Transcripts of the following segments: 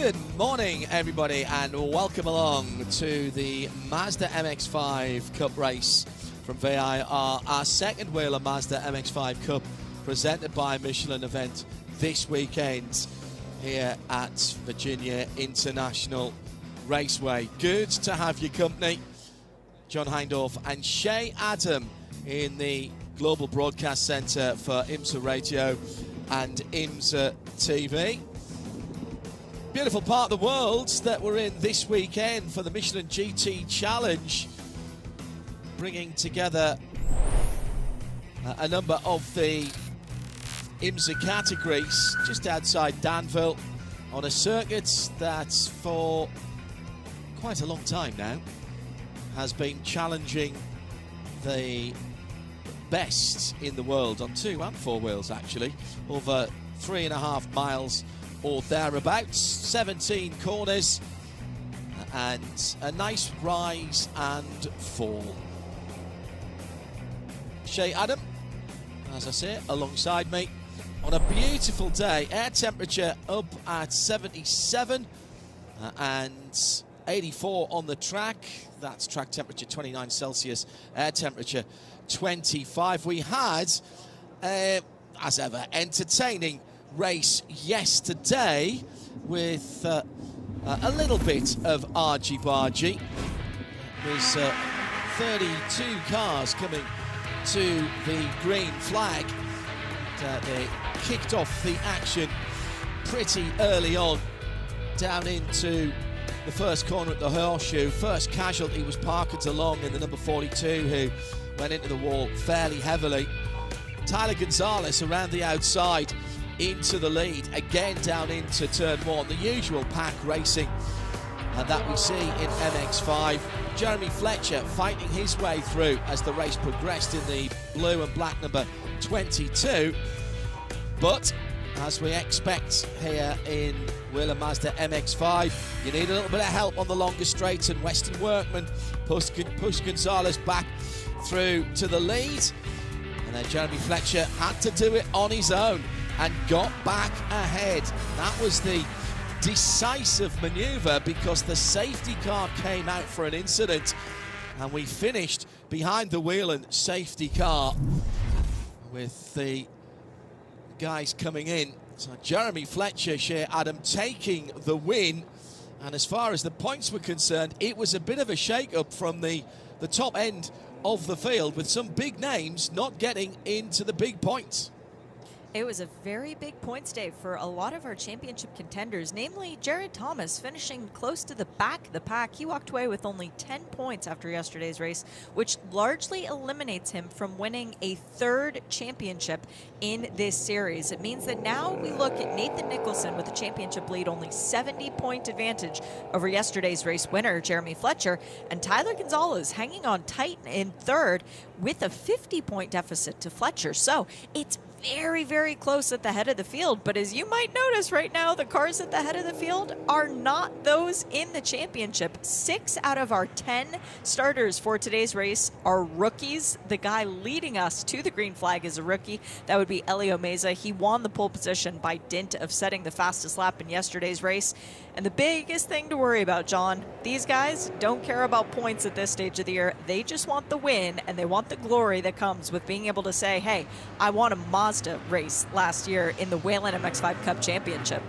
Good morning, everybody, and welcome along to the Mazda MX-5 Cup race from VIR, our second Whelen Mazda MX-5 Cup presented by Michelin event this weekend here at VIRginia International Raceway. Good to have your company, John Hindorf and Shay Adam in the Global Broadcast Centre for IMSA Radio and IMSA TV. Beautiful part of the world that we're in this weekend for the Michelin GT Challenge, bringing together a number of the IMSA categories just outside Danville on a circuit that for quite a long time now has been challenging the best in the world on 2 and 4 wheels, actually, over 3.5 miles or thereabouts, 17 corners, and a nice rise and fall. Shay Adam, as I say, alongside me on a beautiful day. Air temperature up at 77 and 84 on the track. That's track temperature 29 Celsius, air temperature 25. We had, as ever, entertaining race yesterday with a little bit of argy-bargy. There's 32 cars coming to the green flag. They kicked off the action pretty early on down into the first corner at the horseshoe. First casualty was Parker DeLong in the number 42, who went into the wall fairly heavily. Tyler Gonzalez around the outside into the lead, again down into turn one. The usual pack racing that we see in MX-5. Jeremy Fletcher fighting his way through as the race progressed in the blue and black number 22. But as we expect here in Whelen Mazda MX-5, you need a little bit of help on the longer straights, and Weston Workman pushed Gonzalez back through to the lead. And then Jeremy Fletcher had to do it on his own and got back ahead. That was the decisive manoeuvre, because the safety car came out for an incident, and we finished behind the Whelen safety car with the guys coming in. So Jeremy Fletcher, Shay Adam, taking the win. And as far as the points were concerned, it was a bit of a shake-up from the top end of the field, with some big names not getting into the big points. It was a very big points day for a lot of our championship contenders, namely Jared Thomas finishing close to the back of the pack. He walked away with only 10 points after yesterday's race, which largely eliminates him from winning a third championship in this series. It means that now we look at Nathan Nicholson with a championship lead, only 70-point advantage over yesterday's race winner, Jeremy Fletcher, and Tyler Gonzalez hanging on tight in third with a 50-point deficit to Fletcher. So it's very, very close at the head of the field. But as you might notice right now, the cars at the head of the field are not those in the championship. 6 out of our 10 starters for today's race are rookies. The guy leading us to the green flag is a rookie. That would be Whelen Mazda. He won the pole position by dint of setting the fastest lap in yesterday's race. And the biggest thing to worry about, John, these guys don't care about points at this stage of the year. They just want the win, and they want the glory that comes with being able to say, hey, I won a Mazda race last year in the Whelen MX-5 Cup Championship.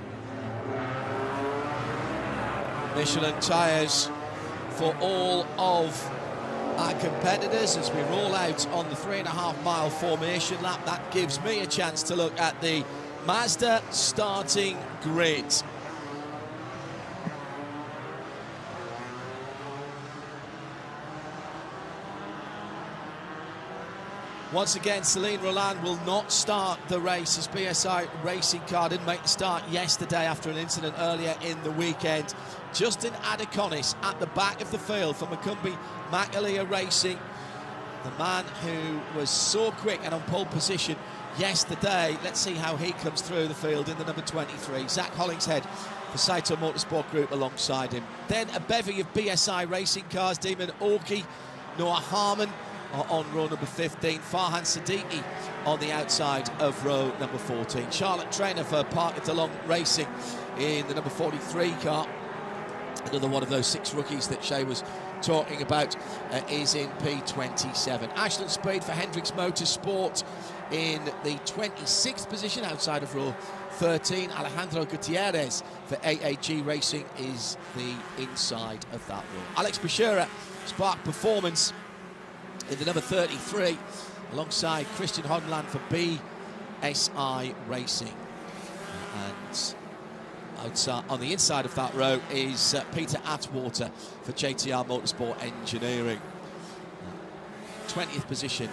Michelin tyres for all of our competitors as we roll out on the 3.5-mile formation lap. That gives me a chance to look at the Mazda starting grid. Once again, Celine Roland will not start the race as BSI Racing Car didn't make the start yesterday after an incident earlier in the weekend. Justin Adeconis at the back of the field for Macumbi Makalia Racing, the man who was so quick and on pole position yesterday. Let's see how he comes through the field in the number 23. Zach Hollingshead for Saito Motorsport Group alongside him. Then a bevy of BSI Racing cars, Damon Orkey, Noah Harmon on row number 15, Farhan Siddiqui on the outside of row number 14. Charlotte Trainer for Parker DeLong Racing in the number 43 car. Another one of those 6 rookies that Shay was talking about is in P27. Ashton Speed for Hendricks Motorsport in the 26th position outside of row 13. Alejandro Gutierrez for AAG Racing is the inside of that row. Alex Bashira, Spark Performance in the number 33 alongside Christian Hodland for BSI Racing. And outside, on the inside of that row is Peter Atwater for JTR Motorsport Engineering. 20th position,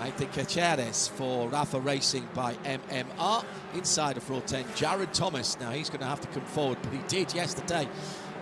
Nathan Nicholson for Rafa Racing by MMR. Inside of row 10, Jared Thomas. Now he's going to have to come forward, but he did yesterday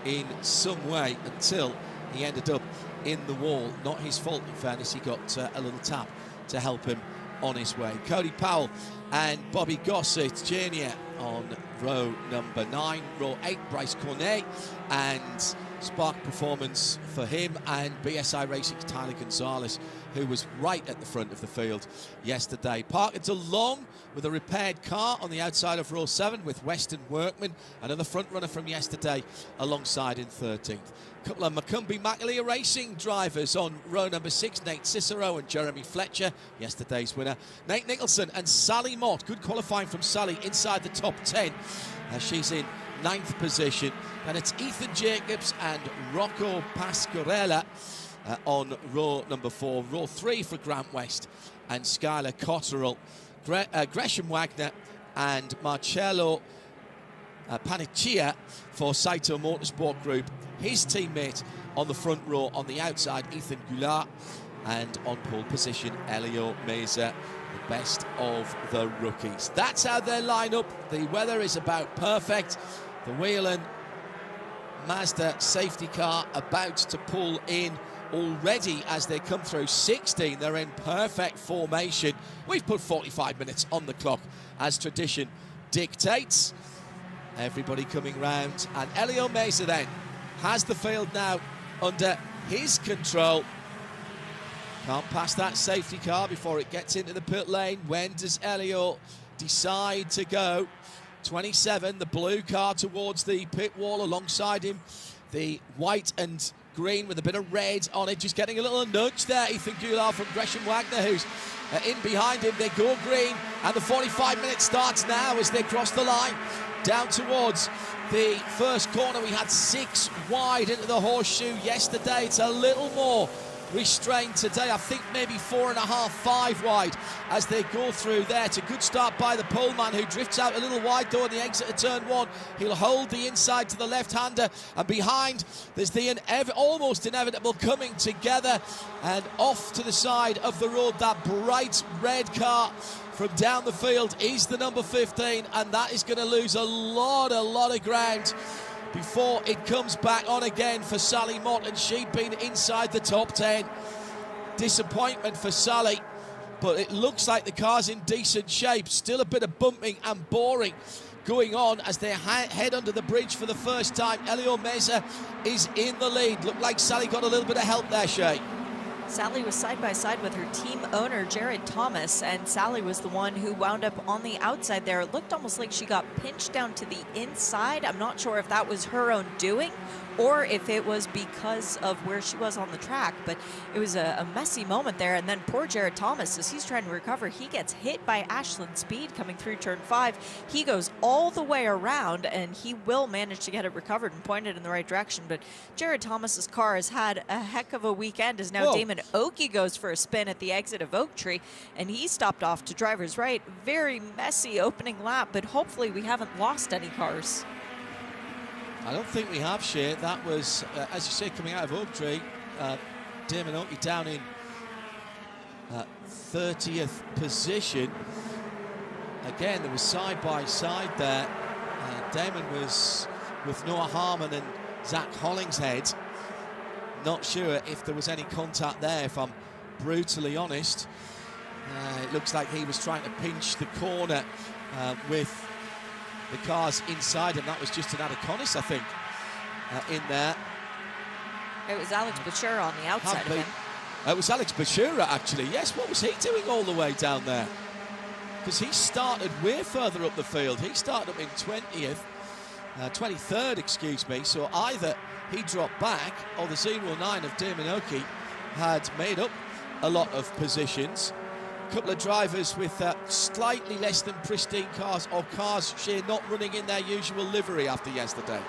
in some way until he ended up in the wall. Not his fault, in fairness. He got a little tap to help him on his way. Cody Powell and Bobby Gossett Jr. on row number 9. Row 8, Bryce Cornet and Spark Performance for him, and BSI Racing's Tyler Gonzalez, who was right at the front of the field yesterday. Parkinson Long with a repaired car on the outside of row 7 with Weston Workman, another front runner from yesterday, alongside in 13th. A couple of Macumbi McAleer Racing drivers on row number 6, Nate Cicero and Jeremy Fletcher, yesterday's winner. Nate Nicholson and Sally Mott, good qualifying from Sally, inside the top 10. She's in 9th position. And it's Ethan Jacobs and Rocco Pasquarella on row number 4. Row 3 for Grant West and Skylar Cotterill. Gresham Wagner and Marcello Paniccia for Saito Motorsport Group. His teammate on the front row, on the outside, Ethan Goulart. And on pole position, Elio Meza, the best of the rookies. That's how they line up. The weather is about perfect. The Whelen Mazda safety car about to pull in already as they come through 16. They're in perfect formation. We've put 45 minutes on the clock as tradition dictates. Everybody coming round, and Elio Meza then has the field now under his control. Can't pass that safety car before it gets into the pit lane. When does Elio decide to go? 27, the blue car towards the pit wall, alongside him the white and green with a bit of red on it, just getting a little nudge there. Ethan Goulart from Gresham Wagner, who's in behind him. They go green, and the 45 minutes starts now as they cross the line down towards the first corner. We had 6 wide into the horseshoe yesterday. It's a little more restrained today. I think maybe 4.5, 5 wide as they go through there. It's a good start by the poleman, who drifts out a little wide though on the exit of turn 1. He'll hold the inside to the left-hander, and behind there's the almost inevitable coming together, and off to the side of the road, that bright red car from down the field is the number 15, and that is going to lose a lot of ground before it comes back on again for Sally Mott, and she'd been inside the top 10. Disappointment for Sally, but it looks like the car's in decent shape. Still a bit of bumping and boring going on as they head under the bridge for the first time. Elio Meza is in the lead. Looked like Sally got a little bit of help there, Shay. Sally was side by side with her team owner, Jared Thomas, and Sally was the one who wound up on the outside there. It looked almost like she got pinched down to the inside. I'm not sure if that was her own doing or if it was because of where she was on the track, but it was a messy moment there. And then poor Jared Thomas, as he's trying to recover, he gets hit by Ashton Speed coming through turn 5. He goes all the way around, and he will manage to get it recovered and pointed in the right direction. But Jared Thomas's car has had a heck of a weekend, as now Damon Oakey goes for a spin at the exit of Oak Tree, and he stopped off to driver's right. Very messy opening lap, but hopefully we haven't lost any cars. I don't think we have, Shay. That was, as you say, coming out of Oak Tree. Damon Oakey down in 30th position. Again, there was side by side there. Damon was with Noah Harmon and Zach Hollingshead. Not sure if there was any contact there, if I'm brutally honest. It looks like he was trying to pinch the corner with the cars inside him. That was just an Adaconis, I think, in there. It was Alex Bachura on the outside of him. It was Alex Bachura, actually. Yes, what was he doing all the way down there? Because he started way further up the field. He started up in 20th. 23rd, excuse me. So either he dropped back or the 09 of Damon Oki had made up a lot of positions. A couple of drivers with slightly less than pristine cars, or cars, Shane, not running in their usual livery after yesterday.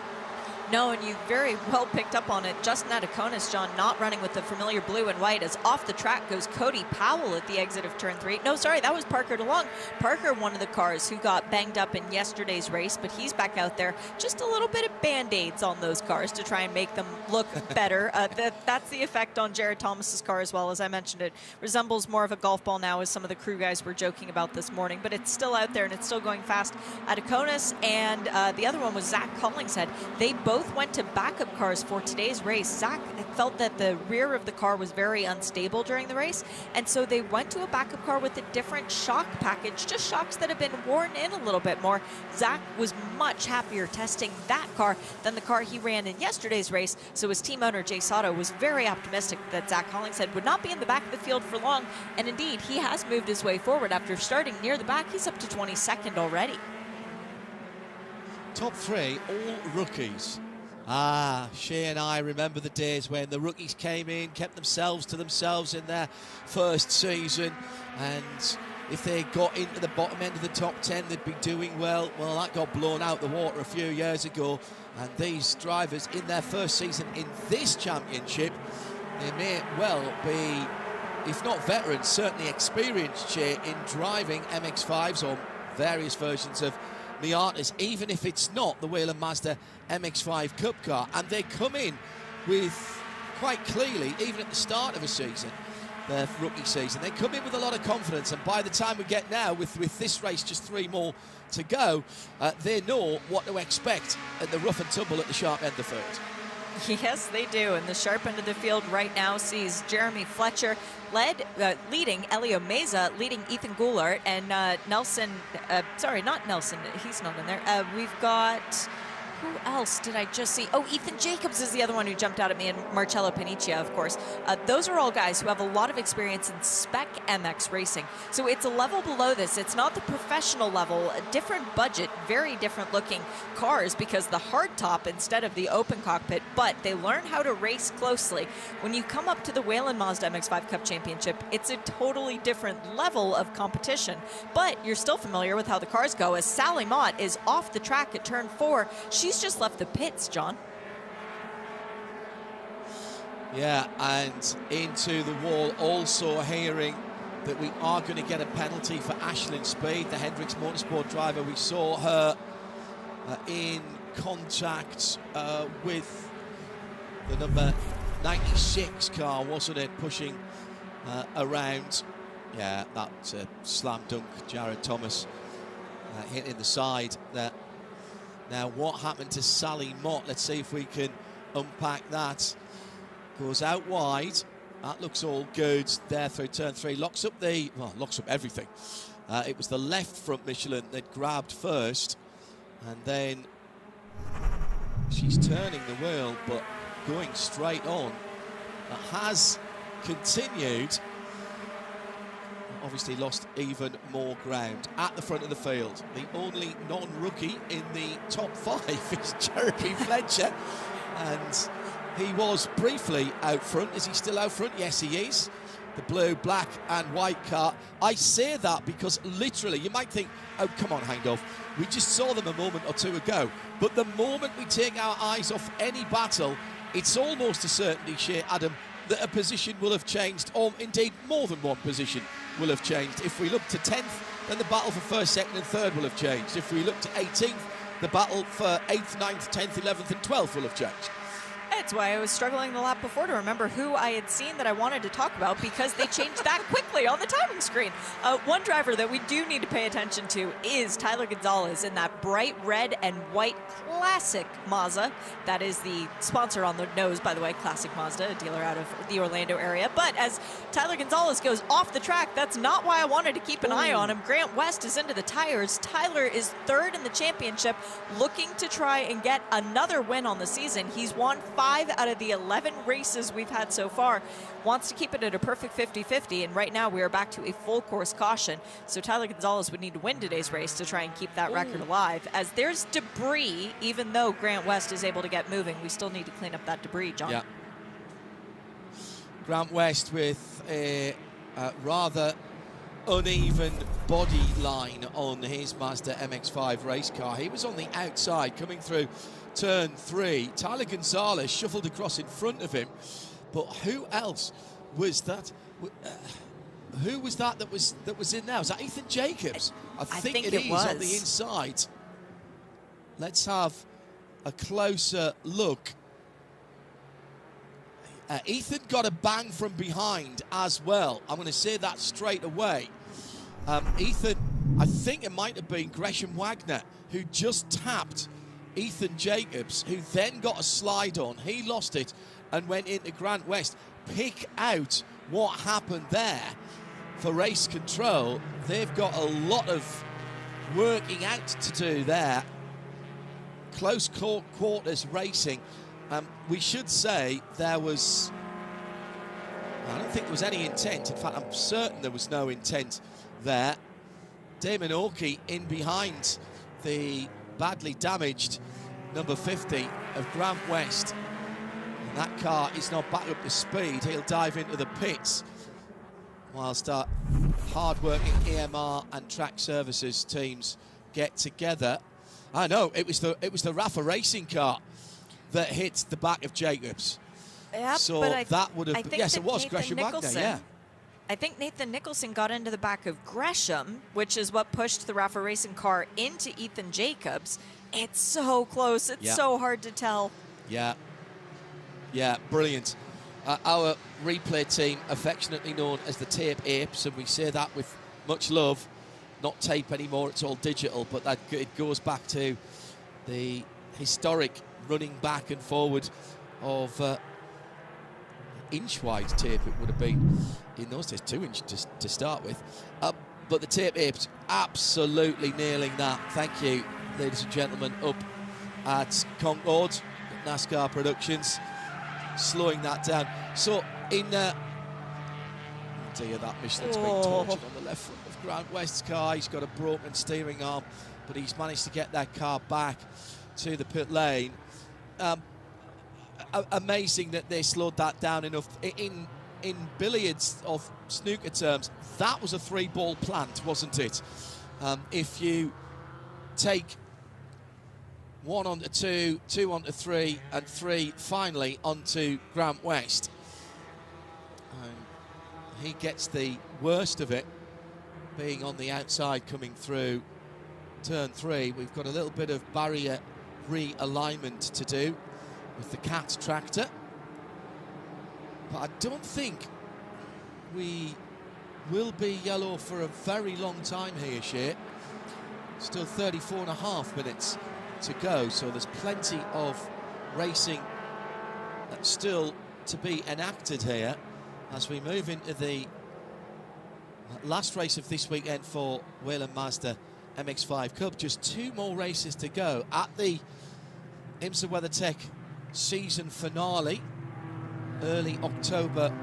No, and you very well picked up on it. Justin Ataconis, John, not running with the familiar blue and white, as off the track goes Cody Powell at the exit of turn 3. No, sorry, that was Parker DeLong. Parker, one of the cars who got banged up in yesterday's race, but he's back out there. Just a little bit of Band-Aids on those cars to try and make them look better. That's the effect on Jared Thomas's car as well. As I mentioned, it resembles more of a golf ball now, as some of the crew guys were joking about this morning, but it's still out there and it's still going fast. Ataconis and the other one was Zach Collingshead. They both went to backup cars for today's race. Zach felt that the rear of the car was very unstable during the race, and so they went to a backup car with a different shock package, just shocks that have been worn in a little bit more. Zach was much happier testing that car than the car he ran in yesterday's race, so his team owner Jay Sato was very optimistic that Zach Hollingshead would not be in the back of the field for long, and indeed he has moved his way forward. After starting near the back, he's up to 22nd already. Top 3, all rookies. Shea and I remember the days when the rookies came in, kept themselves to themselves in their first season, and if they got into the bottom end of the top 10, they'd be doing well. Well, that got blown out the water a few years ago, and these drivers in their first season in this championship, they may well be, if not veterans, certainly experienced, Shea, in driving MX-5s or various versions of Miatas, even if it's not the Whelen Mazda MX-5 Cup car. And they come in with, quite clearly, even at the start of a season, their rookie season, they come in with a lot of confidence, and by the time we get now, with this race just 3 more to go, they know what to expect at the rough and tumble at the sharp end of the field. Yes, they do. And the sharp end of the field right now sees Jeremy Fletcher leading Elio Meza, leading Ethan Goulart, and Nelson, sorry, not Nelson, he's not in there. We've got, who else did I just see? Oh, Ethan Jacobs is the other one who jumped out at me, and Marcello Paniccia, of course. Those are all guys who have a lot of experience in spec MX racing. So it's a level below this. It's not the professional level, a different budget, very different looking cars, because the hard top instead of the open cockpit, but they learn how to race closely. When you come up to the Whelen Mazda MX-5 Cup Championship, it's a totally different level of competition, but you're still familiar with how the cars go, as Sally Mott is off the track at turn 4. She's just left the pits, John. Yeah, and into the wall. Also hearing that we are going to get a penalty for Ashlyn Speed, the Hendricks Motorsport driver. We saw her in contact with the number 96 car, wasn't it, pushing around. Yeah, that slam dunk, Jared Thomas hitting the side there. Now, what happened to Sally Mott? Let's see if we can unpack that. Goes out wide. That looks all good there through turn 3. Locks up everything. It was the left front Michelin that grabbed first, and then she's turning the wheel, but going straight on. That has continued. Obviously lost even more ground at the front of the field. The only non-rookie in the top 5 is Jeremy Fletcher, and he was briefly out front. Is he still out front? Yes, he is. The blue, black and white car. I say that because literally you might think, oh, come on, Heindorf, we just saw them a moment or two ago. But the moment we take our eyes off any battle, it's almost a certainty, Shea, Adam, that a position will have changed, or indeed more than one position will have changed. If we look to 10th, then the battle for 1st, 2nd and 3rd will have changed. If we look to 18th, the battle for 8th, 9th, 10th, 11th and 12th will have changed. That's why I was struggling the lap before to remember who I had seen that I wanted to talk about, because they changed that quickly on the timing screen. One driver that we do need to pay attention to is Tyler Gonzalez in that bright red and white classic Mazda. That is the sponsor on the nose, by the way, Classic Mazda, a dealer out of the Orlando area. But as Tyler Gonzalez goes off the track, that's not why I wanted to keep an eye on him. Grant West is into the tires. Tyler is 3rd in the championship, looking to try and get another win on the season. He's won 5 5 out of the 11 races we've had so far. Wants to keep it at a perfect 50-50, and right now we are back to a full course caution. So Tyler Gonzalez would need to win today's race to try and keep that record alive, as there's debris. Even though Grant West is able to get moving, we still need to clean up that debris, John. Yeah. Grant West with a rather uneven body line on his Mazda MX-5 race car. He was on the outside coming through turn 3. Tyler Gonzalez shuffled across in front of him, but who else was that? Who was that was in there? Was that Ethan Jacobs? I think it is on the inside. Let's have a closer look. Ethan got a bang from behind as well. I'm going to say that straight away. Ethan, I think it might have been Gresham Wagner who just tapped Ethan Jacobs, who then got a slide on. He lost it and went into Grant West. Pick out what happened there for race control. They've got a lot of working out to do there. Close quarters racing. We should say there was, I don't think there was any intent. In fact, I'm certain there was no intent there. Damon Orkey in behind the badly damaged number 50 of Grant West. And that car is not back up to speed. He'll dive into the pits whilst our hard-working EMR and track services teams get together. I know, it was the Rafa racing car that hit the back of Jacobs. Yep, so but that would have, yes, it was Nathan Gresham Wagner, Nicholson, yeah. I think Nathan Nicholson got into the back of Gresham, which is what pushed the Rafa racing car into Ethan Jacobs. It's so close. It's so hard to tell. Yeah, brilliant. Our replay team, affectionately known as the Tape Apes, and we say that with much love. Not tape anymore, it's all digital, but that it goes back to the historic running back and forward of inch-wide tape. It would have been in those days 2 inch to start with, but the Tape Apes absolutely nailing that. Thank you, ladies and gentlemen, up at Concord NASCAR Productions, slowing that down. So in that Michelin's been tortured on the left front of Grant West's car. He's got a broken steering arm, but he's managed to get that car back to the pit lane. Amazing that they slowed that down enough. In billiards of snooker terms, that was a 3-ball plant, wasn't it? If you take 1 onto 2, 2 onto 3, and 3 finally onto Grant West, he gets the worst of it, being on the outside coming through turn 3. We've got a little bit of barrier realignment to do with the Cat tractor, but I don't think we will be yellow for a very long time here, Shea. Still 34.5 minutes to go, so there's plenty of racing still to be enacted here as we move into the last race of this weekend for Whelen Mazda MX-5 Cup. Just 2 more races to go at the IMSA WeatherTech season finale, early October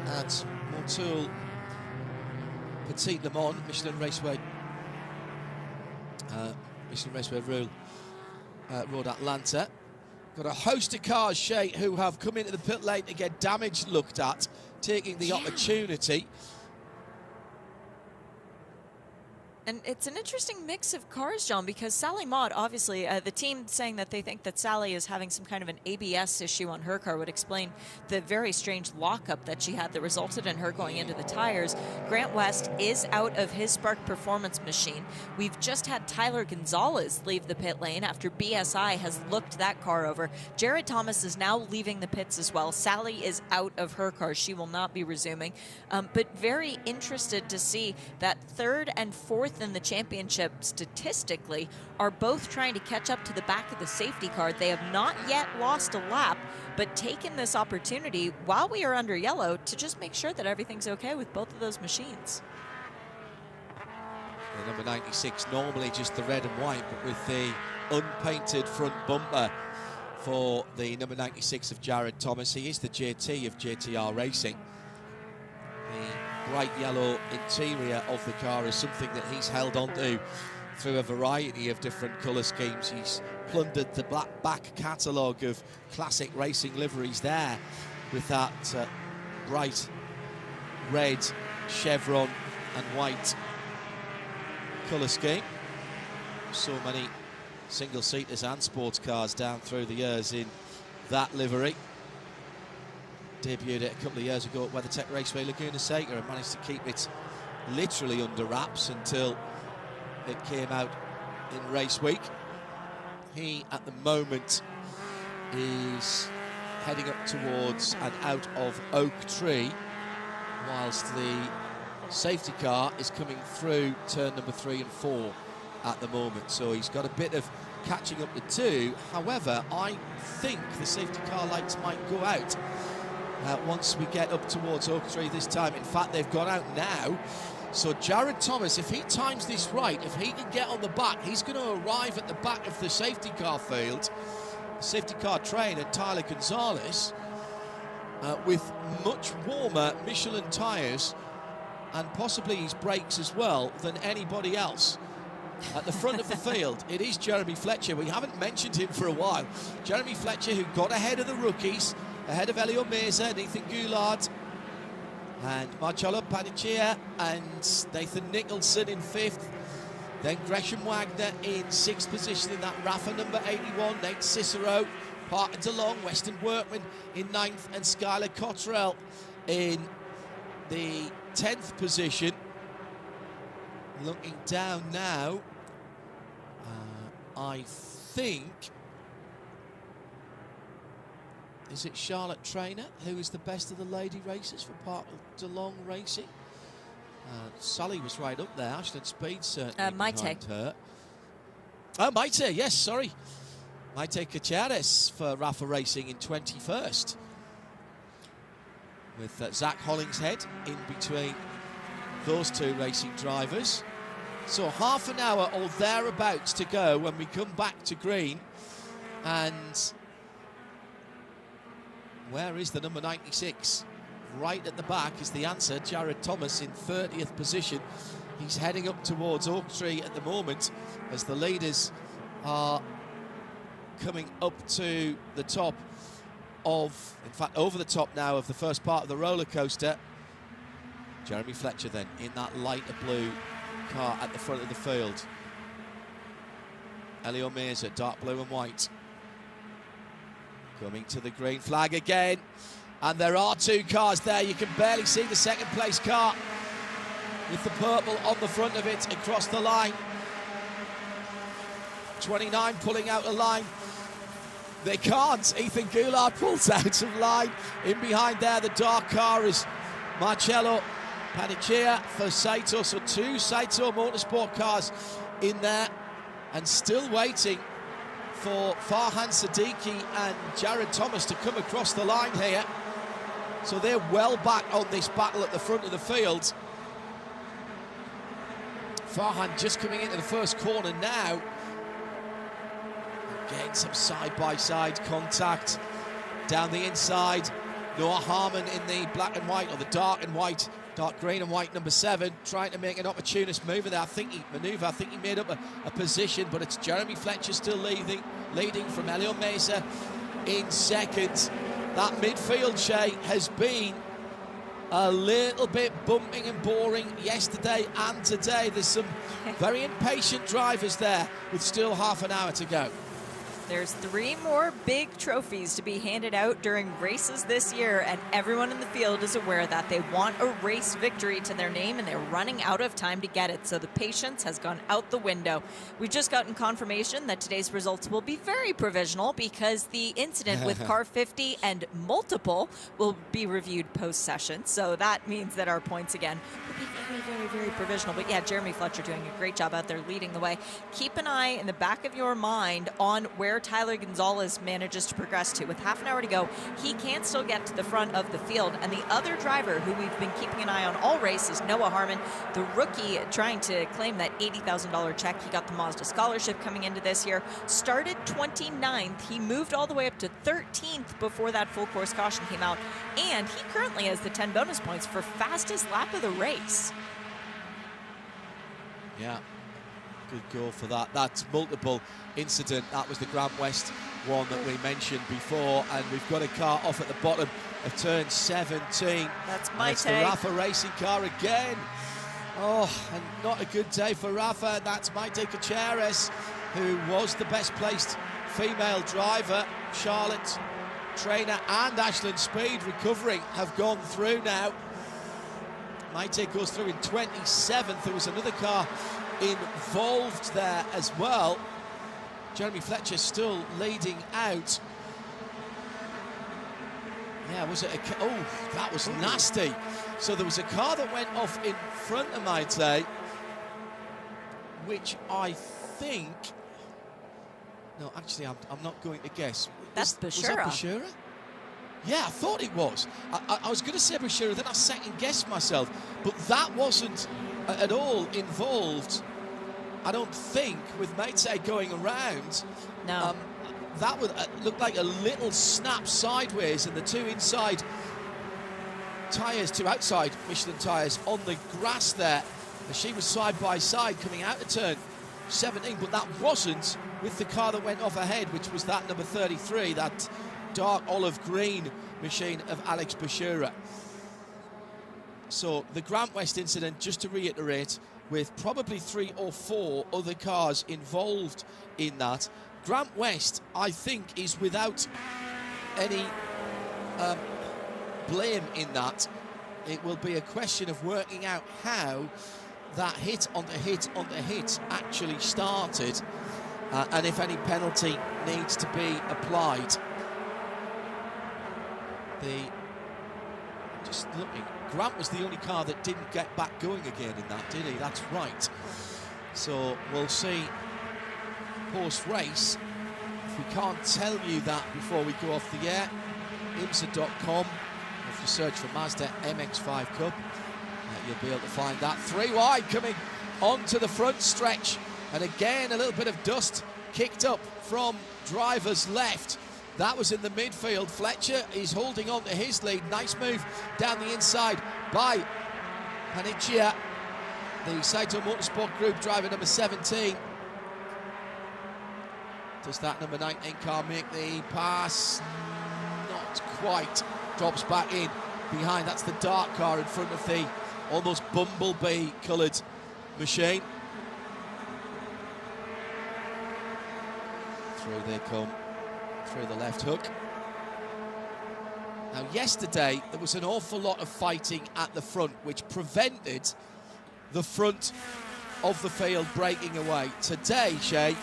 at Motul Petit Le Mans, Michelin Raceway Road Atlanta. Got a host of cars, Shay, who have come into the pit lane to get damage looked at, taking the opportunity. And it's an interesting mix of cars, John, because Sally Mott, obviously, the team saying that they think that Sally is having some kind of an ABS issue on her car would explain the very strange lockup that she had that resulted in her going into the tires. Grant West is out of his Spark Performance machine. We've just had Tyler Gonzalez leave the pit lane after BSI has looked that car over. Jared Thomas is now leaving the pits as well. Sally is out of her car. She will not be resuming. But very interested to see that 3rd and 4th in the championship statistically are both trying to catch up to the back of the safety car. They have not yet lost a lap, but taken this opportunity while we are under yellow to just make sure that everything's okay with both of those machines. The number 96, normally just the red and white, but with the unpainted front bumper for the number 96 of Jared Thomas. He is the JT of JTR Racing. The bright yellow interior of the car is something that he's held on to through a variety of different colour schemes. He's plundered the back catalogue of classic racing liveries there with that bright red chevron and white colour scheme. So many single-seaters and sports cars down through the years in that livery. Debuted it a couple of years ago at WeatherTech Raceway Laguna Seca and managed to keep it literally under wraps until it came out in race week. He, at the moment, is heading up towards and out of Oak Tree, whilst the safety car is coming through turn number 3 and 4 at the moment. So he's got a bit of catching up to do. However, I think the safety car lights might go out once we get up towards Oak Tree this time. In fact, they've gone out now. So Jared Thomas, if he times this right, if he can get on the back, he's going to arrive at the back of the safety car field, safety car trainer Tyler Gonzalez, with much warmer Michelin tyres and possibly his brakes as well than anybody else. At the front of the field, it is Jeremy Fletcher. We haven't mentioned him for a while. Jeremy Fletcher, who got ahead of the rookies, ahead of Whelen Mazda, Nathan Goulart, and Marcello Paniccia, and Nathan Nicholson in 5th. Then Gresham Wagner in 6th position in that Rafa number 81. Nate Cicero, Parker DeLong, Weston Workman in 9th, and Skylar Cottrell in the 10th position. Looking down now, I think, is it Charlotte Trainer who is the best of the lady racers for Parker DeLong Racing? Sally was right up there. Ashton Speed certainly behind her. Oh, Maite, yes, sorry. Maite Caceres for Rafa Racing in 21st. With Zach Hollingshead in between those two racing drivers. So half an hour or thereabouts to go when we come back to green. And where is the number 96? Right at the back is the answer. Jared Thomas in 30th position. He's heading up towards Oak Tree at the moment as the leaders are coming up to the top of, in fact, over the top now of the first part of the roller coaster. Jeremy Fletcher then in that lighter blue car at the front of the field. Elio Meza, dark blue and white. Coming to the green flag again. And there are two cars there. You can barely see the second place car with the purple on the front of it across the line. 29 pulling out a line. They can't. Ethan Goulart pulls out of line. In behind there, the dark car is Marcello Paniccia for Saito. So two Saito Motorsport cars in there, and still waiting for Farhan Siddiqui and Jared Thomas to come across the line here. So they're well back on this battle at the front of the field. Farhan just coming into the first corner now. Getting some side-by-side contact down the inside. Noah Harmon in the black and white, or the dark and white, dark green and white number 7, trying to make an opportunist move there. I think he made up a position, but it's Jeremy Fletcher still leading from Elio Mesa in second. That midfield, Shay, has been a little bit bumping and boring yesterday and today. There's some very impatient drivers there with still half an hour to go. There's 3 more big trophies to be handed out during races this year, and everyone in the field is aware that they want a race victory to their name, and they're running out of time to get it. So the patience has gone out the window. We've just gotten confirmation that today's results will be very provisional because the incident with car 50 and multiple will be reviewed post-session. So that means that our points again will be very, very, very provisional. But yeah, Jeremy Fletcher doing a great job out there leading the way. Keep an eye in the back of your mind on where where Tyler Gonzalez manages to progress to. With half an hour to go, he can still get to the front of the field. And the other driver who we've been keeping an eye on all race is Noah Harmon, the rookie trying to claim that $80,000 check. He got the Mazda scholarship coming into this year. Started 29th. He moved all the way up to 13th before that full course caution came out. And he currently has the 10 bonus points for fastest lap of the race. Yeah, good goal for that. That's multiple incident. That was the Grant West one that we mentioned before, and we've got a car off at the bottom of turn 17. That's my take. It's the Rafa racing car again. Oh, and not a good day for Rafa. That's Maite Caceres, who was the best placed female driver. Charlotte Trainer and Ashland Speed recovering have gone through now. Maite goes through in 27th. There was another car involved there as well. Jeremy Fletcher still leading out. Yeah, was it oh, that was nasty. So there was a car that went off in front of Maite, which I think... No, actually, I'm not going to guess. That's Was that Bashura? Yeah, I thought it was. I was going to say Bashura, then I second-guessed myself. But that wasn't at all involved, I don't think, with Maite going around. No. That would look like a little snap sideways, and the two inside tyres, two outside Michelin tyres on the grass there. And she was side by side coming out of turn 17, but that wasn't with the car that went off ahead, which was that number 33, that dark olive green machine of Alex Bashura. So the Grant West incident, just to reiterate, with probably 3 or 4 other cars involved in that. Grant West, I think, is without any blame in that. It will be a question of working out how that hit onto hit onto hit actually started, and if any penalty needs to be applied. Just looking, Grant was the only car that didn't get back going again in that, did he? That's right. So we'll see post-race. If we can't tell you that before we go off the air, IMSA.com, if you search for Mazda MX-5 Cup, you'll be able to find that. 3 wide coming onto the front stretch, and again a little bit of dust kicked up from driver's left. That was in the midfield. Fletcher is holding on to his lead. Nice move down the inside by Panicia, the Saito Motorsport Group driver number 17. Does that number 19 car make the pass? Not quite. Drops back in behind. That's the dark car in front of the almost bumblebee coloured machine. Through they come. Through the left hook. Now, yesterday there was an awful lot of fighting at the front, which prevented the front of the field breaking away. Today, Shay,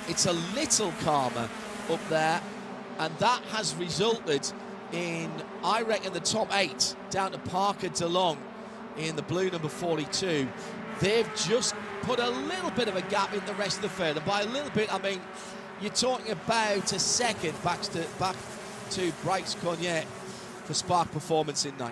it's a little calmer up there, and that has resulted in, I reckon, the top 8 down to Parker DeLong in the blue number 42. They've just put a little bit of a gap in the rest of the field, and by a little bit, I mean, you're talking about a second back to Bryce Cognier for Spark Performance in 9th.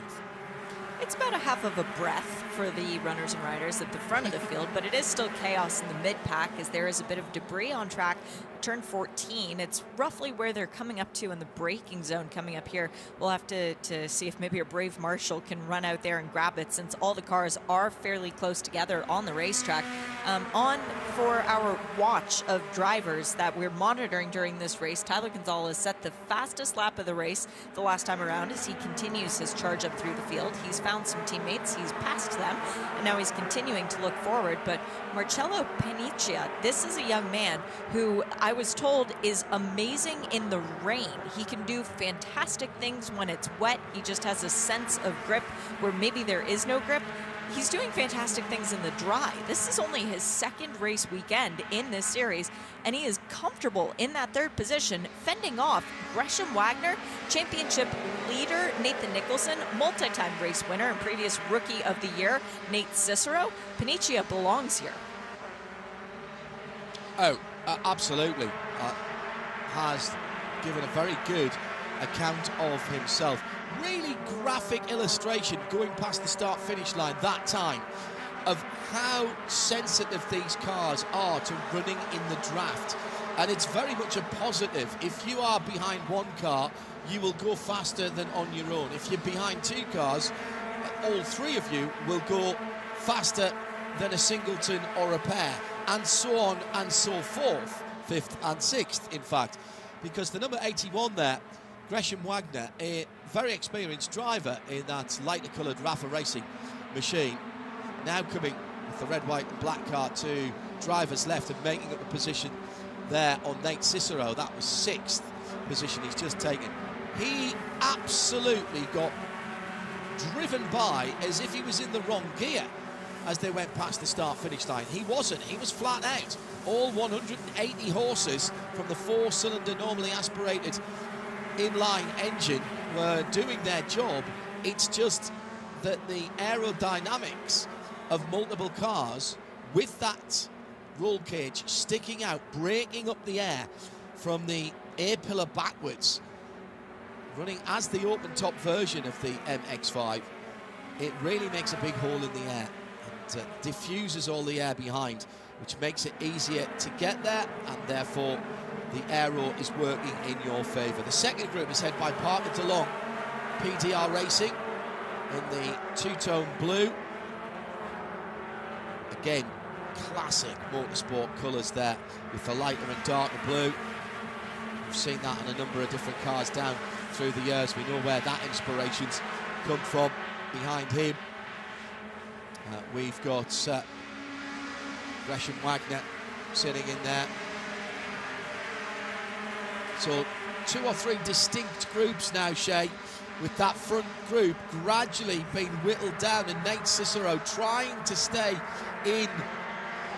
It's about a half of a breath for the runners and riders at the front of the field, but it is still chaos in the mid-pack as there is a bit of debris on track. Turn 14, it's roughly where they're coming up to in the braking zone coming up here. We'll have to see if maybe a brave marshal can run out there and grab it, since all the cars are fairly close together on the racetrack. On for our watch of drivers that we're monitoring during this race, Tyler Gonzalez set the fastest lap of the race the last time around as he continues his charge up through the field. He's found some teammates, he's passed them, and now he's continuing to look forward. But Marcello Panicia, this is a young man who I was told is amazing in the rain. He can do fantastic things when it's wet. He just has a sense of grip where maybe there is no grip. He's doing fantastic things in the dry. This is only his 2nd race weekend in this series, and he is comfortable in that 3rd position, fending off Gresham Wagner, championship leader Nathan Nicholson, multi-time race winner and previous Rookie of the Year Nate Cicero. Panicia belongs here. Oh, absolutely. has given a very good account of himself. Really graphic illustration going past the start-finish line that time of how sensitive these cars are to running in the draft. And it's very much a positive. If you are behind one car, you will go faster than on your own. If you're behind two cars, all three of you will go faster than a singleton or a pair, and so on and so forth, fifth and sixth, in fact. Because the number 81 there, Gresham Wagner, a very experienced driver in that lighter coloured Rafa Racing machine, now coming with the red, white and black car to driver's left and making up the position there on Nate Cicero. That was sixth position he's just taken. He absolutely got driven by as if he was in the wrong gear as they went past the start-finish line. He wasn't. He was flat out. All 180 horses from the four-cylinder, normally aspirated inline engine were doing their job. It's just that the aerodynamics of multiple cars with that roll cage sticking out, breaking up the air from the air pillar backwards, running as the open-top version of the MX-5, it really makes a big hole in the air and diffuses all the air behind, which makes it easier to get there, and therefore the aero is working in your favour. The second group is headed by Parker DeLong, PDR Racing, in the two-tone blue. Again, classic Motorsport colours there with the lighter and darker blue. We've seen that on a number of different cars down through the years. We know where that inspiration's come from. Behind him, we've got Gresham Wagner sitting in there. So 2 or 3 distinct groups now, Shay, with that front group gradually being whittled down, and Nate Cicero trying to stay in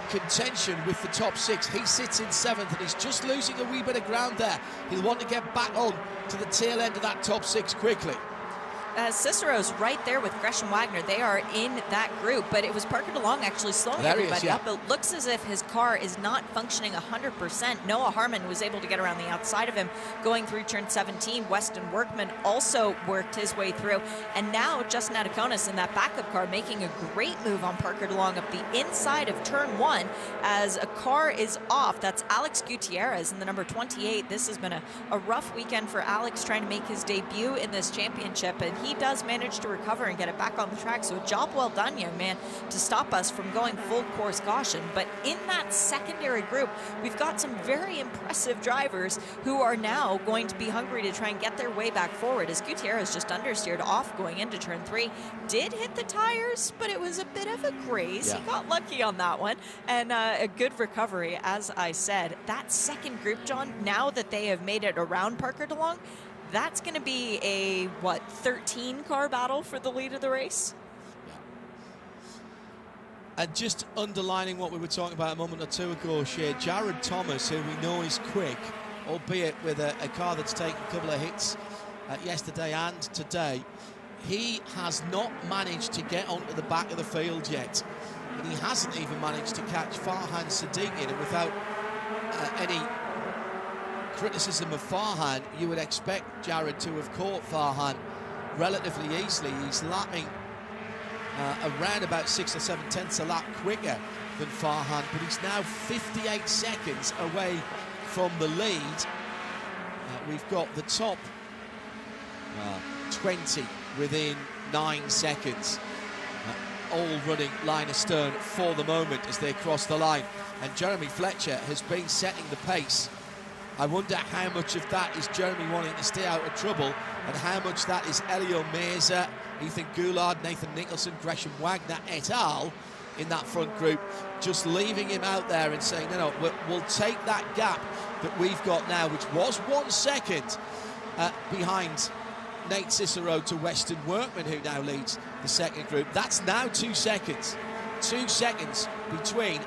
contention with the top 6. He sits in 7th and he's just losing a wee bit of ground there. He'll want to get back on to the tail end of that top 6 quickly. Cicero's right there with Gresham Wagner. They are in that group, but it was Parker DeLong actually slowing everybody up. It looks as if his car is not functioning 100%. Noah Harmon was able to get around the outside of him going through turn 17. Weston Workman also worked his way through. And now Justin Adakonis in that backup car making a great move on Parker DeLong up the inside of turn 1 as a car is off. That's Alex Gutierrez in the number 28. This has been a rough weekend for Alex trying to make his debut in this championship, and he does manage to recover and get it back on the track. So a job well done, young man, to stop us from going full course caution. But in that secondary group, we've got some very impressive drivers who are now going to be hungry to try and get their way back forward, as Gutierrez just understeered off going into turn 3. Did hit the tires, but it was a bit of a graze. Yeah. He got lucky on that one, and a good recovery, as I said. That second group, John, now that they have made it around Parker DeLong, that's going to be a, 13-car battle for the lead of the race? Yeah. And just underlining what we were talking about a moment or two ago, Shea, Jared Thomas, who we know is quick, albeit with a car that's taken a couple of hits yesterday and today, he has not managed to get onto the back of the field yet. And he hasn't even managed to catch Farhan Siddiqui, and without any criticism of Farhan, you would expect Jared to have caught Farhan relatively easily. He's lapping around about 6 or 7 tenths a lap quicker than Farhan, but he's now 58 seconds away from the lead. We've got the top 20 within 9 seconds, all running line astern for the moment as they cross the line, and Jeremy Fletcher has been setting the pace. I wonder how much of that is Jeremy wanting to stay out of trouble, and how much that is Elio Meza, Ethan Goulard, Nathan Nicholson, Gresham Wagner et al. In that front group, just leaving him out there and saying, no, we'll take that gap that we've got now, which was 1 second behind Nate Cicero to Weston Workman, who now leads the second group. That's now 2 seconds. 2 seconds between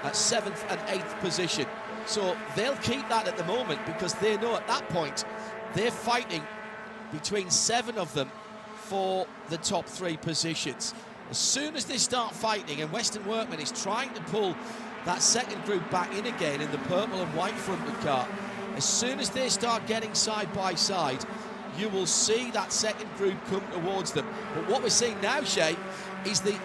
7th and 8th position. So they'll keep that at the moment, because they know at that point they're fighting between 7 of them for the top 3 positions. As soon as they start fighting, and Weston Workman is trying to pull that second group back in again in the purple and white fronted car, As soon as they start getting side by side, you will see that second group come towards them. But what we're seeing now, Shay, is the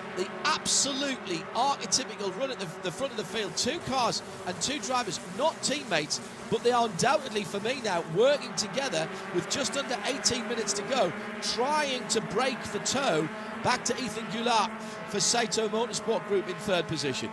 absolutely archetypical run at the front of the field. 2 cars and 2 drivers, not teammates, but they are undoubtedly, for me now, working together with just under 18 minutes to go, trying to break the toe back to Ethan Goulart for Saito Motorsport Group in 3rd position.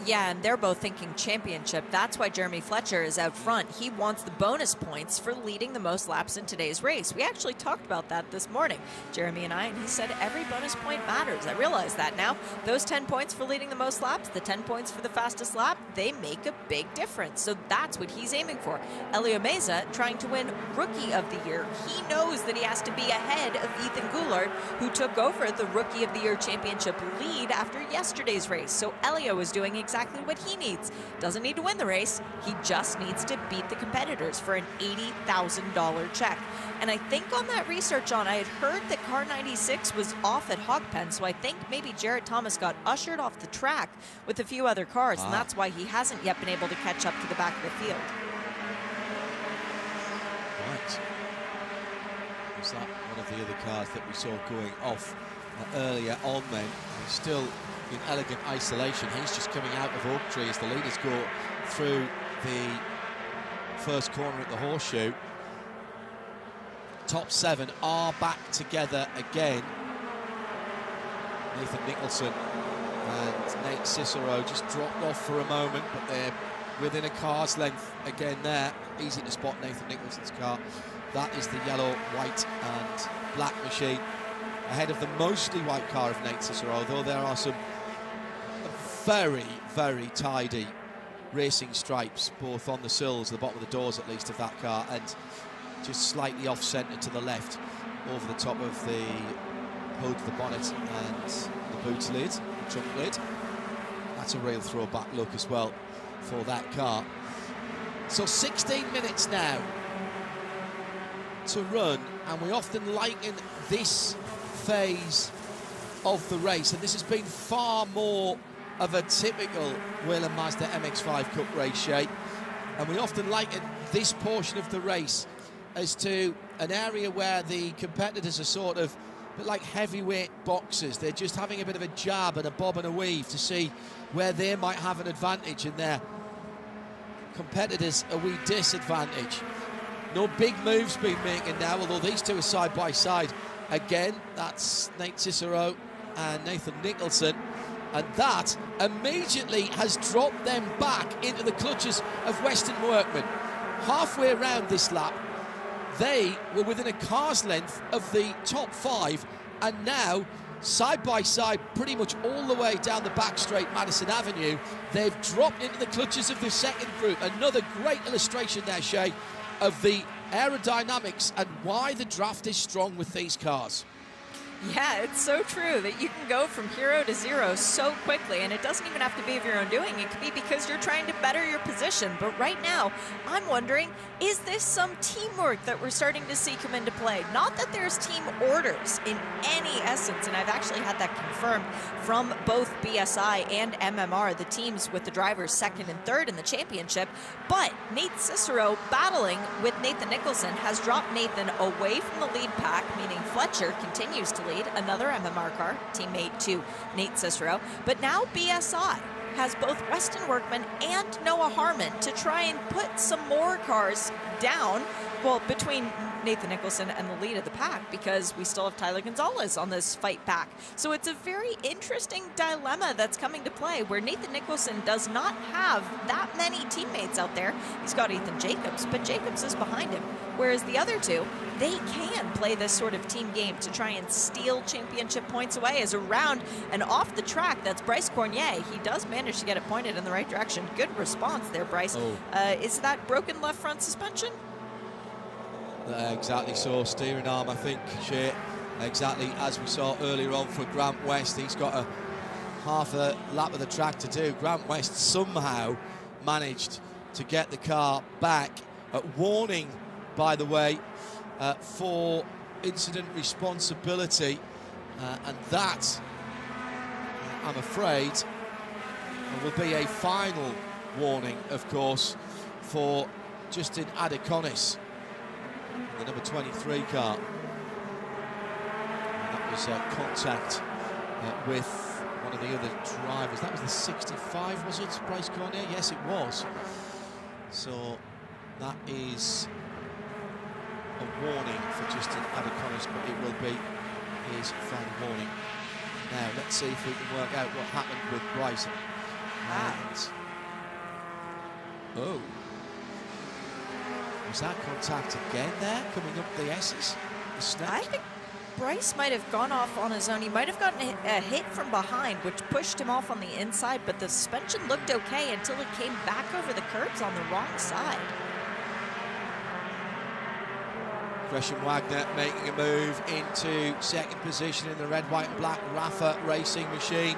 Yeah, and they're both thinking championship. That's why Jeremy Fletcher is out front. He wants the bonus points for leading the most laps in today's race. We actually talked about that this morning, Jeremy and I, and he said every bonus point matters. I realize that now. Those 10 points for leading the most laps, the 10 points for the fastest lap, they make a big difference. So that's what he's aiming for. Whelen Mazda trying to win Rookie of the Year. He knows that he has to be ahead of Ethan Goulart, who took over the Rookie of the Year championship lead after yesterday's race. So Elio is doing exactly what he needs. Doesn't need to win the race, he just needs to beat the competitors for an $80,000 check. And I think on that research I had heard that car 96 was off at Hogpen, so I think maybe Jared Thomas got ushered off the track with a few other cars, and that's why he hasn't yet been able to catch up to the back of the field. Right. Was that one of the other cars that we saw going off earlier on then? He's still in elegant isolation. He's just coming out of Oak Tree as the leaders go through the first corner at the Horseshoe. Top 7 are back together again. Nathan Nicholson and Nate Cicero just dropped off for a moment, but they're within a car's length again there. Easy to spot Nathan Nicholson's car. That is the yellow, white and black machine ahead of the mostly white car of Nate Cicero, although there are some very, very tidy racing stripes, both on the sills, the bottom of the doors at least, of that car, and just slightly off-centre to the left over the top of the hood, the bonnet and the boot lid, the trunk lid. That's a real throwback look as well for that car. So 16 minutes now to run, and we often liken this phase of the race, and this has been far more of a typical Whelen Mazda MX-5 Cup race, Shay, and we often liken this portion of the race as to an area where the competitors are sort of a bit like heavyweight boxers. They're just having a bit of a jab and a bob and a weave to see where they might have an advantage and their competitors a wee disadvantage. No big moves being making now, although these two are side by side again. That's Nate Cicero and Nathan Nicholson, and that immediately has dropped them back into the clutches of Western Workman. Halfway around this lap, they were within a car's length of the top 5, and now side by side pretty much all the way down the back straight Madison Avenue, they've dropped into the clutches of the second group. Another great illustration there, Shay, of the aerodynamics and why the draft is strong with these cars. Yeah, it's so true that you can go from hero to zero so quickly, and it doesn't even have to be of your own doing. It could be because you're trying to better your position. But right now, I'm wondering, is this some teamwork that we're starting to see come into play? Not that there's team orders in any essence, and I've actually had that confirmed from both BSI and MMR, the teams with the drivers 2nd and 3rd in the championship. But Nate Cicero, battling with Nathan Nicholson, has dropped Nathan away from the lead pack, meaning Fletcher continues to lead, another MMR car, teammate to Nate Cicero. But now BSI has both Weston Workman and Noah Harmon to try and put some more cars down, well, between Nathan Nicholson and the lead of the pack, because we still have Tyler Gonzalez on this fight back. So it's a very interesting dilemma that's coming to play, where Nathan Nicholson does not have that many teammates out there. He's got Ethan Jacobs, but Jacobs is behind him, whereas the other two, they can play this sort of team game to try and steal championship points away. As around and off the track, that's Bryce Cornier. He does manage to get it pointed in the right direction. Good response there, Bryce. Is that broken left front suspension? Exactly so, steering arm, I think, Shay. Exactly as we saw earlier on for Grant West. He's got a half a lap of the track to do. Grant West somehow managed to get the car back. Warning, by the way, for incident responsibility, and that, I'm afraid, will be a final warning, of course, for Justin Adeconis, the number 23 car. And that was contact with one of the other drivers. That was the 65, was it, Bryce Cornier? Yes, it was. So that is a warning for Justin Adeconis, but it will be his final warning. Now, let's see if we can work out what happened with Bryce. And, oh, was that contact again there, coming up the S's? The snap? I think Bryce might have gone off on his own. He might have gotten a hit from behind, which pushed him off on the inside, but the suspension looked okay until it came back over the curbs on the wrong side. Gresham Wagner making a move into second position in the red, white and black Rafa racing machine.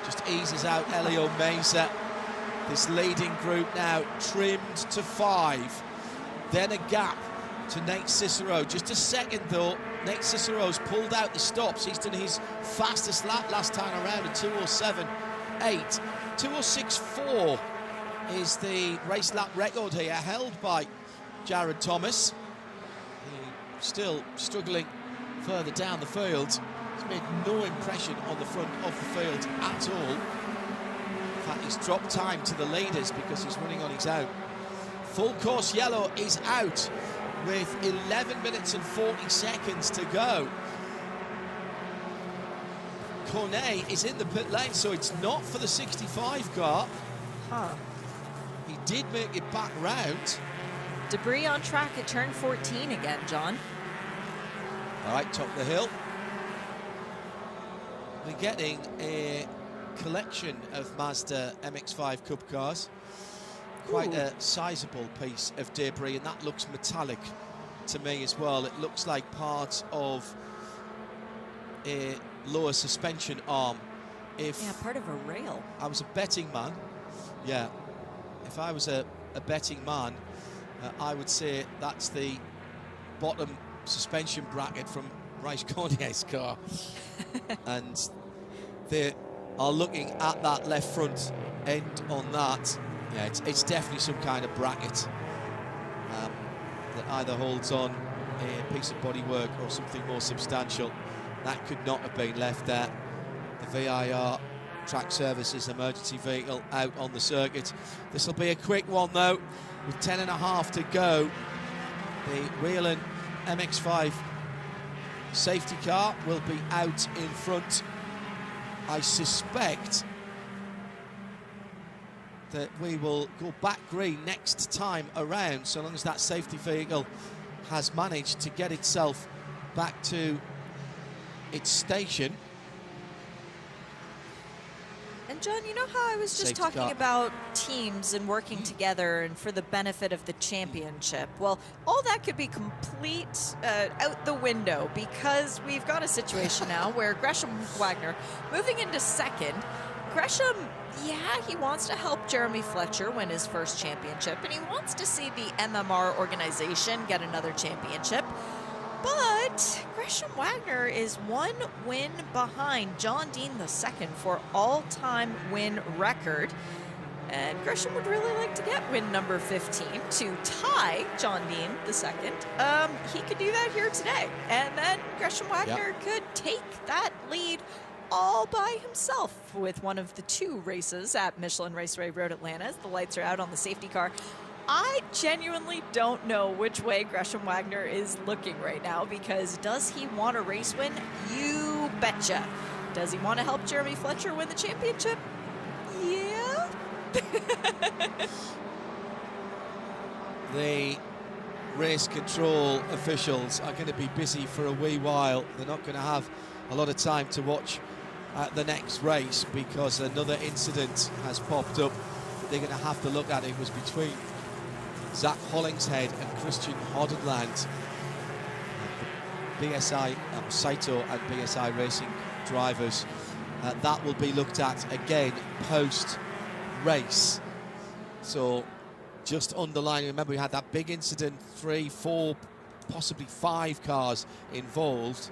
Just eases out Whelen Mazda. This leading group now trimmed to 5. Then a gap to Nate Cicero. Just a second though. Nate Cicero's pulled out the stops. He's done his fastest lap last time around at 2:07.8. 2:06.4 is the race lap record here, held by Jared Thomas. Still struggling further down the field. He's made no impression on the front of the field at all. In fact, he's dropped time to the leaders because he's running on his own. Full course yellow is out with 11 minutes and 40 seconds to go. Cornet is in the pit lane, so it's not for the 65 car. He did make it back round. Debris on track at turn 14 again, John. All right, top of the hill. We're getting a collection of Mazda MX-5 Cup cars. Quite a sizable piece of debris, and that looks metallic to me as well. It looks like part of a lower suspension arm. Yeah, part of a rail. I was a betting man, if I was a betting man, I would say that's the bottom suspension bracket from Bryce Cornier's car. And they are looking at that left front end on that. Yeah, it's definitely some kind of bracket that either holds on a piece of bodywork or something more substantial. That could not have been left there. The VIR Track Services emergency vehicle out on the circuit. This will be a quick one though, with 10.5 to go. The Whelen MX-5 safety car will be out in front. I suspect that we will go back green next time around, so long as that safety vehicle has managed to get itself back to its station. And John, you know how I was just talking about teams and working together and for the benefit of the championship? Well, all that could be complete out the window, because we've got a situation now where Gresham Wagner moving into second. Gresham, yeah, he wants to help Jeremy Fletcher win his first championship, and he wants to see the MMR organization get another championship. But Gresham Wagner is 1 win behind John Dean II for all-time win record. And Gresham would really like to get win number 15 to tie John Dean II. He could do that here today. And then Gresham Wagner could take that lead all by himself with one of the 2 races at Michelin Raceway Road Atlanta as the lights are out on the safety car. I genuinely don't know which way Gresham Wagner is looking right now, because does he want a race win? You betcha. Does he want to help Jeremy Fletcher win the championship? Yeah. The race control officials are going to be busy for a wee while. They're not going to have a lot of time to watch the next race, because another incident has popped up that they're going to have to look at. It was between Zach Hollingshead and Christian Hodenland. BSI, Saito and BSI Racing drivers. That will be looked at again post-race. So just underlining, remember we had that big incident, 3, 4, possibly 5 cars involved.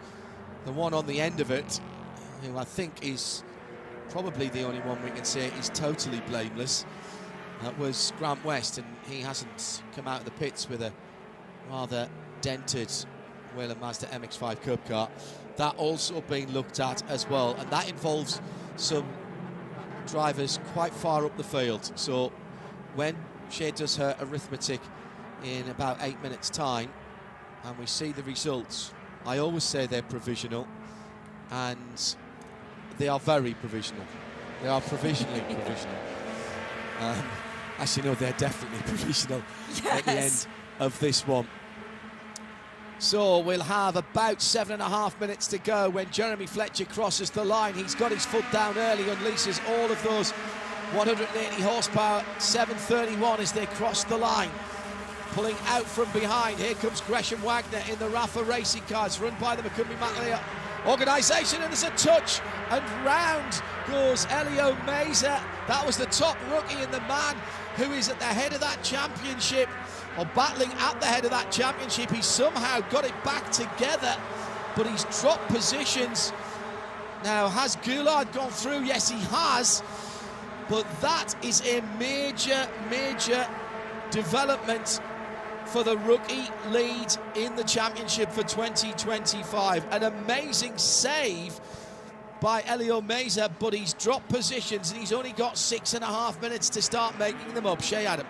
The one on the end of it, who I think is probably the only one we can say is totally blameless, That was Grant West, and he hasn't come out of the pits with a rather dented Whelen Mazda MX-5 Cup car. That also being looked at as well, and that involves some drivers quite far up the field. So when Shea does her arithmetic in about 8 minutes' time, and we see the results, I always say they're provisional, and they are very provisional. They are provisionally provisional. Actually, no, they're definitely provisional at the end of this one. So we'll have about 7.5 minutes to go when Jeremy Fletcher crosses the line. He's got his foot down early, unleashes all of those 180 horsepower, 731 as they cross the line. Pulling out from behind, here comes Gresham Wagner in the Rafa Racing Cars, run by the McCumbee-McLeod organisation, and there's a touch, and round goes Elio Meza. That was the top rookie and the man who is at the head of that championship, or battling at the head of that championship. He somehow got it back together, but he's dropped positions. Now, has Goulard gone through? Yes, he has, but that is a major development for the rookie lead in the championship for 2025. An amazing save by Elio Meza, but he's dropped positions and he's only got 6.5 minutes to start making them up. Shea Adam.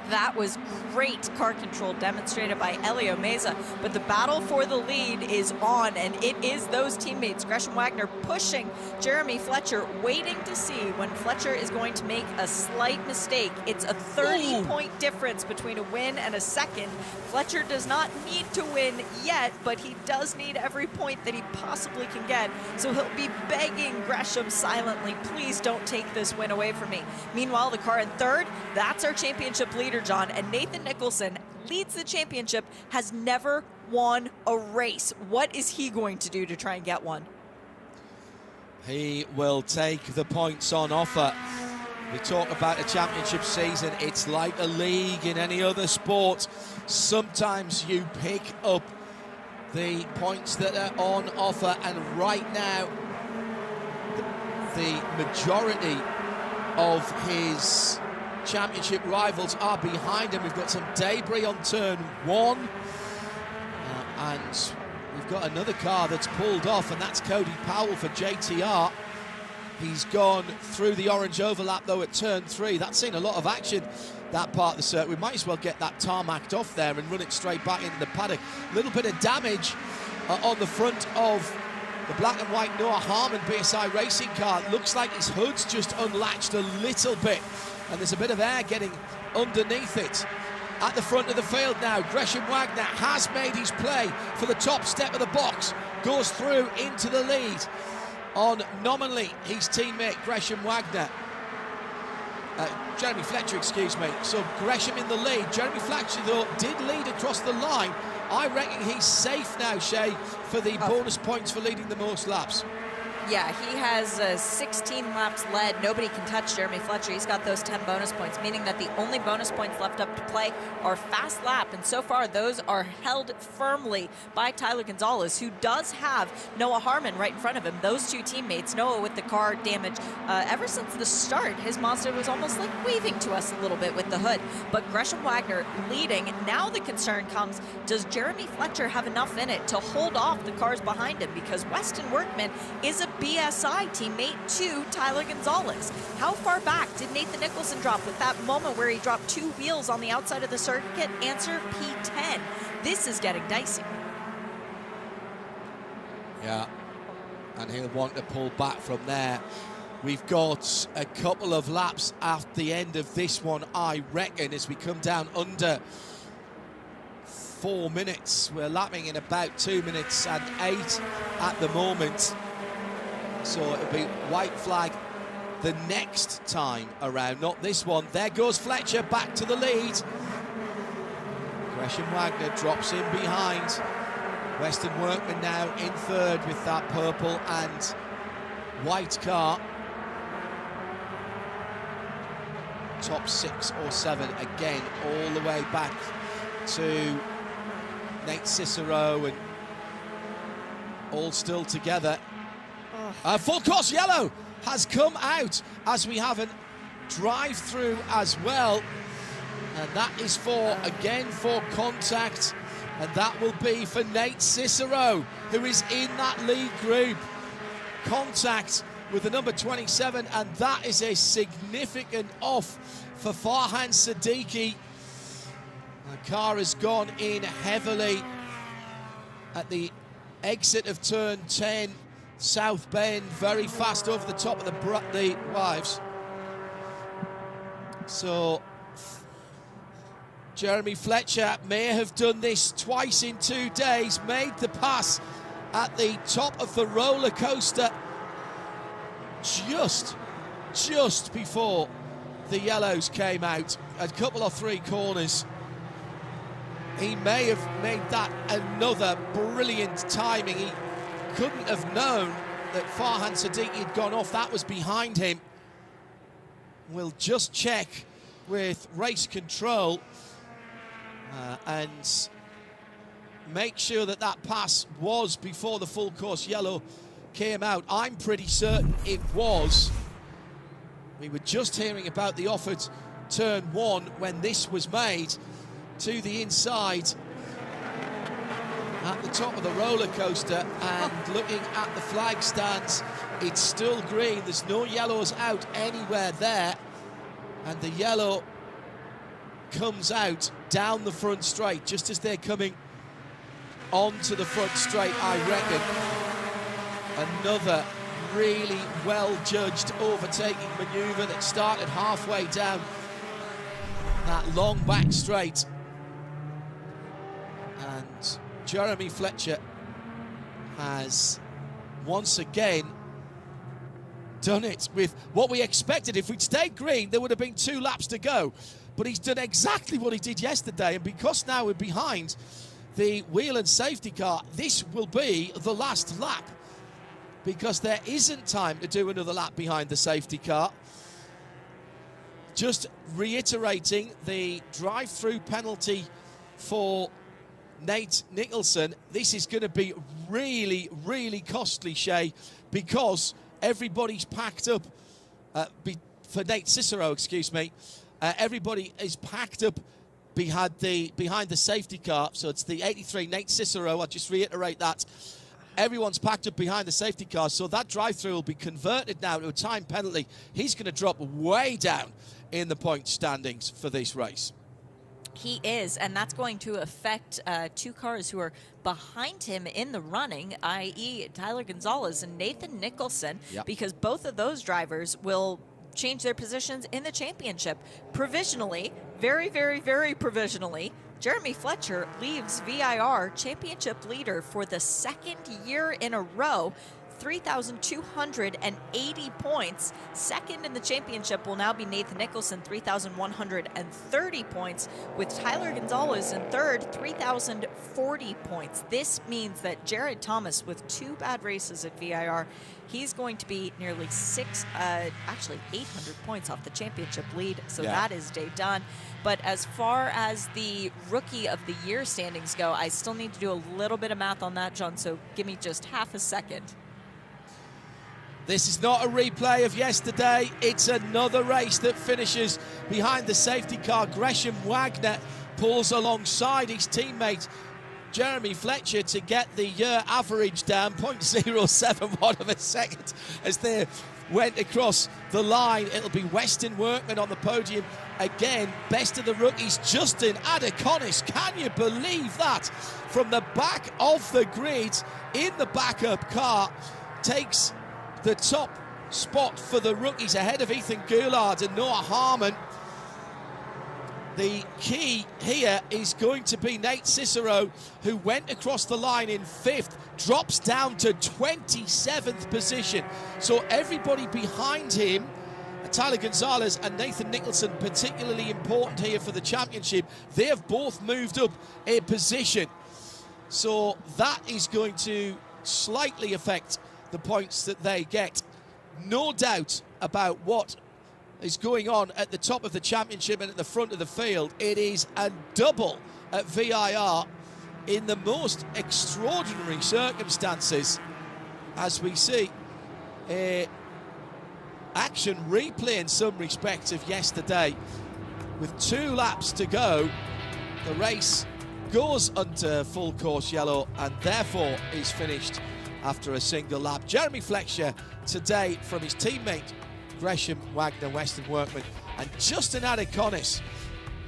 That was great car control demonstrated by Elio Meza, but the battle for the lead is on, and it is those teammates. Gresham Wagner pushing Jeremy Fletcher, waiting to see when Fletcher is going to make a slight mistake. It's a 30-point difference between a win and a second. Fletcher does not need to win yet, but he does need every point that he possibly can get, so he'll be begging Gresham silently, please don't take this win away from me. Meanwhile, the car in third, that's our championship leader, John, and Nathan Nicholson leads the championship, has never won a race. What is he going to do to try and get one? He will take the points on offer. We talk about a championship season, it's like a league in any other sport. Sometimes you pick up the points that are on offer, and right now the majority of his championship rivals are behind him. We've got some debris on turn one, and we've got another car that's pulled off, and that's Cody Powell for JTR. He's gone through the orange overlap though at turn three. That's seen a lot of action, that part of the circuit. We might as well get that tarmacked off there and run it straight back into the paddock. A little bit of damage on the front of the black and white Noah Harmon BSI racing car. It looks like his hood's just unlatched a little bit, and there's a bit of air getting underneath it. At the front of the field now, Gresham Wagner has made his play for the top step of the box, goes through into the lead on nominally his teammate Gresham Wagner. Jeremy Fletcher, excuse me. So Gresham in the lead. Jeremy Fletcher, though, did lead across the line. I reckon he's safe now, Shea, for the bonus points for leading the most laps. Yeah, he has 16 laps led. Nobody can touch Jeremy Fletcher. He's got those 10 bonus points, meaning that the only bonus points left up to play are fast lap. And so far, those are held firmly by Tyler Gonzalez, who does have Noah Harmon right in front of him. Those two teammates, Noah with the car damage. Ever since the start, his Mazda was almost like waving to us a little bit with the hood. But Gresham Wagner leading. Now the concern comes, does Jeremy Fletcher have enough in it to hold off the cars behind him? Because Weston Workman is a BSI teammate to Tyler Gonzalez. How far back did Nathan Nicholson drop with that moment where he dropped two wheels on the outside of the circuit? Answer, P10. This is getting dicey. Yeah, and he'll want to pull back from there. We've got a couple of laps at the end of this one, I reckon, as we come down under 4 minutes. We're lapping in about 2 minutes and 8 at the moment. So it'll be white flag the next time around, not this one. There goes Fletcher back to the lead. Gresham Wagner drops in behind. Weston Workman now in third with that purple and white car. Top 6 or 7 again, all the way back to Nate Cicero, and all still together. Full course yellow has come out as we have an drive-through as well. And that is again for contact. And that will be for Nate Cicero, who is in that lead group. Contact with the number 27, and that is a significant off for Farhan Siddiqui. The car has gone in heavily at the exit of turn 10, South Bend, very fast over the top of the wives. So Jeremy Fletcher may have done this twice in 2 days, made the pass at the top of the roller coaster just before the yellows came out, a couple of 3 corners. He may have made that another brilliant timing. He couldn't have known that Farhan Siddiqui had gone off. That was behind him. We'll just check with race control and make sure that that pass was before the full course yellow came out. I'm pretty certain it was. We were just hearing about the offered turn 1 when this was made to the inside at the top of the roller coaster, and looking at the flag stands, it's still green. There's no yellows out anywhere there, and the yellow comes out down the front straight just as they're coming onto the front straight. I reckon another really well-judged overtaking manoeuvre that started halfway down that long back straight. And Jeremy Fletcher has once again done it with what we expected. If we'd stayed green, there would have been 2 laps to go. But he's done exactly what he did yesterday, and because now we're behind the Whelen safety car, this will be the last lap, because there isn't time to do another lap behind the safety car. Just reiterating the drive-through penalty for Nate Nicholson. This is going to be really, really costly, Shay, because everybody's packed up, for Nate Cicero, excuse me, everybody is packed up behind the safety car. So it's the 83 Nate Cicero, I'll just reiterate that. Everyone's packed up behind the safety car, so that drive-through will be converted now to a time penalty. He's going to drop way down in the point standings for this race. He is, and that's going to affect 2 cars who are behind him in the running, i.e. Tyler Gonzalez and Nathan Nicholson, because both of those drivers will change their positions in the championship. Provisionally, very, very, very provisionally, Jeremy Fletcher leaves VIR championship leader for the 2nd year in a row, 3,280 points. Second in the championship will now be Nathan Nicholson, 3,130 points, with Tyler Gonzalez in third, 3,040 points. This means that Jared Thomas, with 2 bad races at VIR, he's going to be nearly 800 points off the championship lead, so that is day done. But as far as the Rookie of the Year standings go, I still need to do a little bit of math on that, John, so give me just half a second. This is not a replay of yesterday. It's another race that finishes behind the safety car. Gresham Wagner pulls alongside his teammate Jeremy Fletcher to get the year average down 0.071 of a second as they went across the line. It'll be Weston Workman on the podium again. Best of the rookies, Justin Adeconis. Can you believe that? From the back of the grid in the backup car, takes the top spot for the rookies ahead of Ethan Goulard and Noah Harmon. The key here is going to be Nate Cicero, who went across the line in 5th, drops down to 27th position. So everybody behind him, Tyler Gonzalez and Nathan Nicholson, particularly important here for the championship, they have both moved up a position. So that is going to slightly affect the points that they get. No doubt about what is going on at the top of the championship and at the front of the field. It is a double at VIR in the most extraordinary circumstances, as we see a action replay in some respects of yesterday. With 2 laps to go, the race goes under full course yellow and therefore is finished after a single lap. Jeremy Fletcher today from his teammate Gresham Wagner, Western Workman, and Justin Adiconis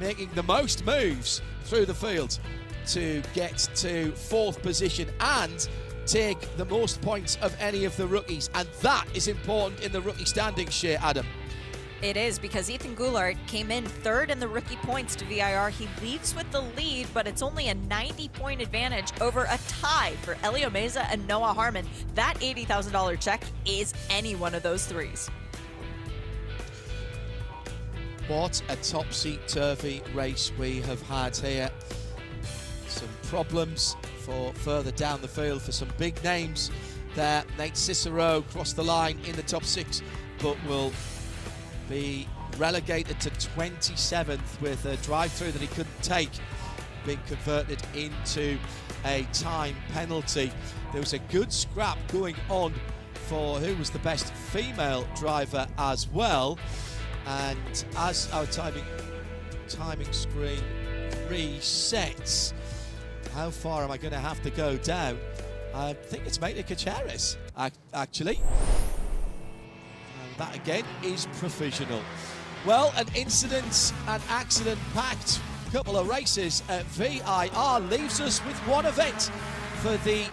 making the most moves through the field to get to 4th position and take the most points of any of the rookies, and that is important in the rookie standings, Shea Adam. It is, because Ethan Goulart came in 3rd in the rookie points to VIR. He leaves with the lead, but it's only a 90-point advantage over a tie for Whelen Mazda and Noah Harmon. That $80,000 check is any one of those 3s. What a topsy-turvy race we have had here. Some problems for further down the field for some big names there. Nate Cicero crossed the line in the top 6, but will be relegated to 27th with a drive-through that he couldn't take, being converted into a time penalty. There was a good scrap going on for who was the best female driver as well. And as our timing screen resets, how far am I going to have to go down? I think it's Maita Kacharis, actually. And that again is provisional. Well, an incident and accident-packed couple of races at VIR leaves us with one event for the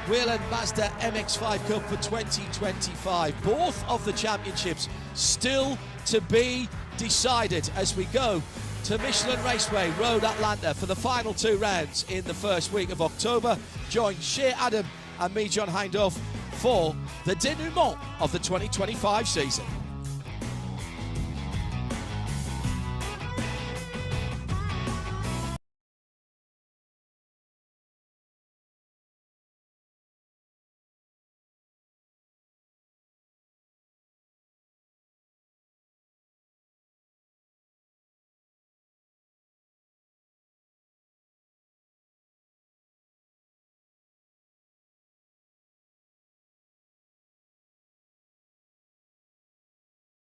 Whelen Mazda MX-5 Cup for 2025. Both of the championships still to be decided as we go to Michelin Raceway, Road Atlanta, for the final 2 rounds in the first week of October. Join Shea Adam and me, John Hindhaugh, for the denouement of the 2025 season.